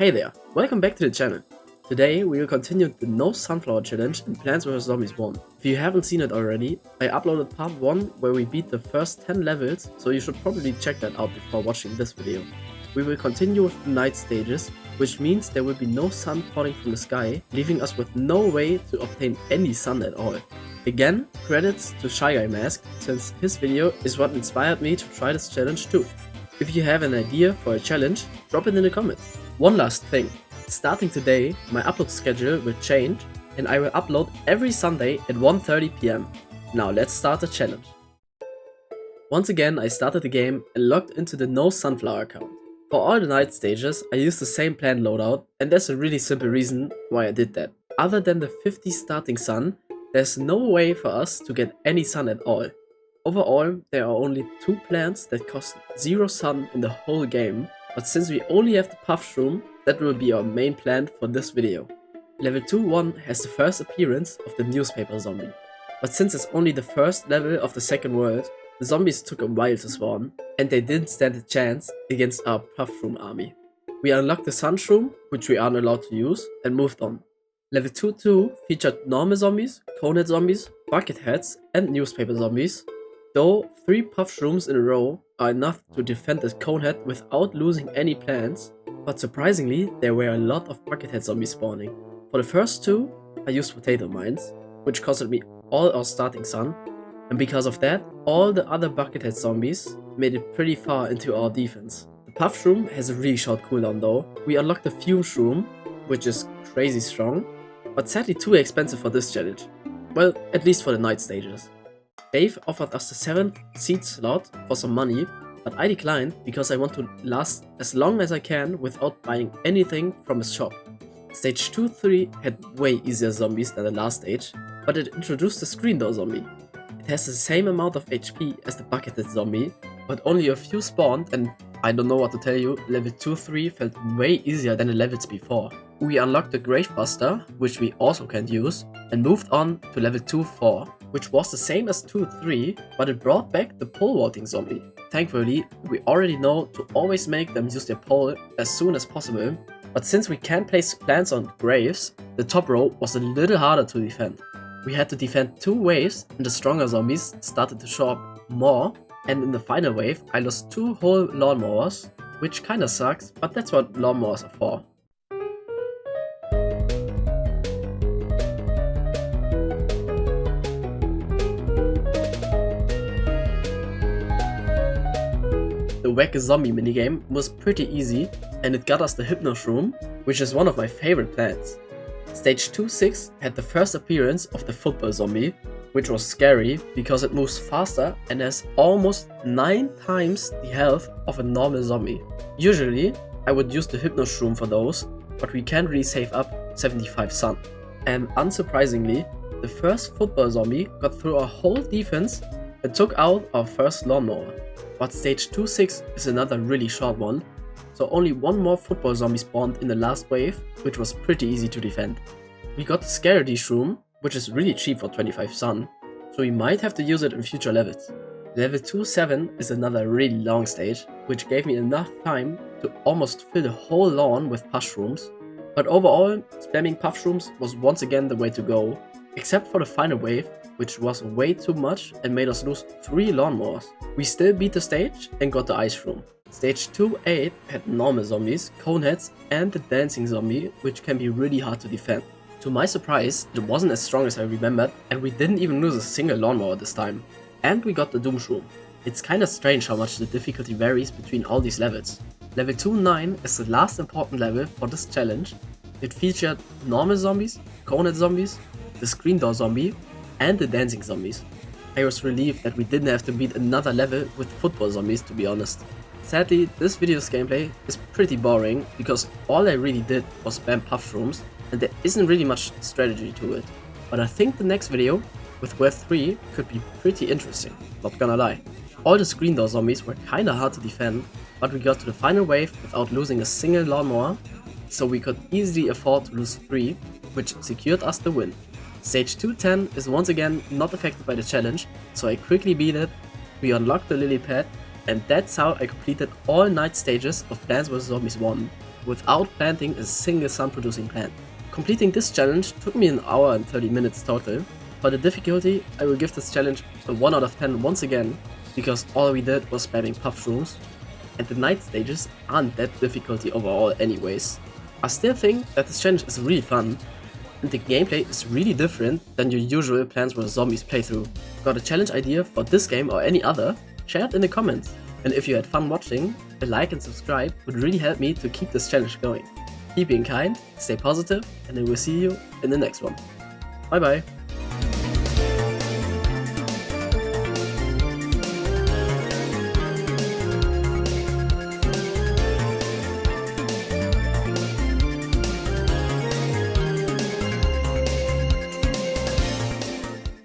Hey there, welcome back to the channel. Today we will continue the No Sunflower Challenge in Plants vs Zombies 1. If you haven't seen it already, I uploaded part 1 where we beat the first 10 levels, so you should probably check that out before watching this video. We will continue with the night stages, which means there will be no sun falling from the sky, leaving us with no way to obtain any sun at all. Again, credits to Shy Guy Mask, since his video is what inspired me to try this challenge too. If you have an idea for a challenge, drop it in the comments. One last thing, starting today, my upload schedule will change and I will upload every Sunday at 1:30 PM. Now let's start the challenge. Once again, I started the game and logged into the No Sunflower account. For all the night stages, I used the same plant loadout, and there's a really simple reason why I did that. Other than the 50 starting sun, there's no way for us to get any sun at all. Overall, there are only 2 plants that cost 0 sun in the whole game, but since we only have the puff shroom, that will be our main plant for this video. Level 2-1 has the first appearance of the newspaper zombie, but since it's only the first level of the second world, the zombies took a while to spawn, and they didn't stand a chance against our puff shroom army. We unlocked the sun shroom, which we aren't allowed to use, and moved on. Level 2-2 featured normal zombies, conehead zombies, bucket heads, and newspaper zombies, though 3 puff shrooms in a row are enough to defend the conehead without losing any plants, but surprisingly there were a lot of buckethead zombies spawning. For the first 2, I used potato mines, which costed me all our starting sun, and because of that, all the other buckethead zombies made it pretty far into our defense. The puff shroom has a really short cooldown though. We unlocked the fume shroom, which is crazy strong, but sadly too expensive for this challenge. Well, at least for the night stages. Dave offered us the 7th seed slot for some money, but I declined because I want to last as long as I can without buying anything from his shop. Stage 2-3 had way easier zombies than the last stage, but it introduced the screen door zombie. It has the same amount of HP as the bucketed zombie, but only a few spawned, and I don't know what to tell you, level 2-3 felt way easier than the levels before. We unlocked the Gravebuster, which we also can't use, and moved on to level 2-4, which was the same as 2-3, but it brought back the pole vaulting zombie. Thankfully, we already know to always make them use their pole as soon as possible, but since we can't place plants on graves, the top row was a little harder to defend. We had to defend 2 waves and the stronger zombies started to show up more, and in the final wave I lost 2 whole lawnmowers, which kinda sucks, but that's what lawnmowers are for. The Whack a Zombie minigame was pretty easy, and it got us the Hypno Shroom, which is one of my favorite plants. Stage 2-6 had the first appearance of the football zombie, which was scary because it moves faster and has almost 9 times the health of a normal zombie. Usually, I would use the Hypno Shroom for those, but we can't really save up 75 sun. And unsurprisingly, the first football zombie got through our whole defense and took out our first lawnmower. But stage 2-6 is another really short one, so only 1 more football zombie spawned in the last wave, which was pretty easy to defend. We got the Scaredy Shroom, which is really cheap for 25 sun, so we might have to use it in future levels. Level 2-7 is another really long stage, which gave me enough time to almost fill the whole lawn with puff shrooms, but overall, spamming puff shrooms was once again the way to go, except for the final wave, which was way too much and made us lose 3 lawnmowers. We still beat the stage and got the ice shroom. Stage 2-8 had normal zombies, coneheads, and the dancing zombie, which can be really hard to defend. To my surprise, it wasn't as strong as I remembered, and we didn't even lose a single lawnmower this time. And we got the Doom Shroom. It's kinda strange how much the difficulty varies between all these levels. Level 2-9 is the last important level for this challenge. It featured normal zombies, conehead zombies, the screen door zombie, and the dancing zombies. I was relieved that we didn't have to beat another level with football zombies, to be honest. Sadly, this video's gameplay is pretty boring because all I really did was spam puff shrooms and there isn't really much strategy to it. But I think the next video with wave 3 could be pretty interesting, not gonna lie. All the screen door zombies were kinda hard to defend, but we got to the final wave without losing a single lawnmower, so we could easily afford to lose 3, which secured us the win. Stage 2-10 is once again not affected by the challenge, so I quickly beat it. We unlocked the lily pad, and that's how I completed all night stages of Plants vs Zombies 1. without planting a single sun-producing plant. Completing this challenge took me an hour and 30 minutes total. For the difficulty, I will give this challenge a 1 out of 10 once again, because all we did was spamming puff shrooms, and the night stages aren't that difficulty overall anyways. I still think that this challenge is really fun, and the gameplay is really different than your usual Plants vs Zombies playthrough. Got a challenge idea for this game or any other? Share it in the comments. And if you had fun watching, a like and subscribe would really help me to keep this challenge going. Keep being kind, stay positive, and I will see you in the next one. Bye bye!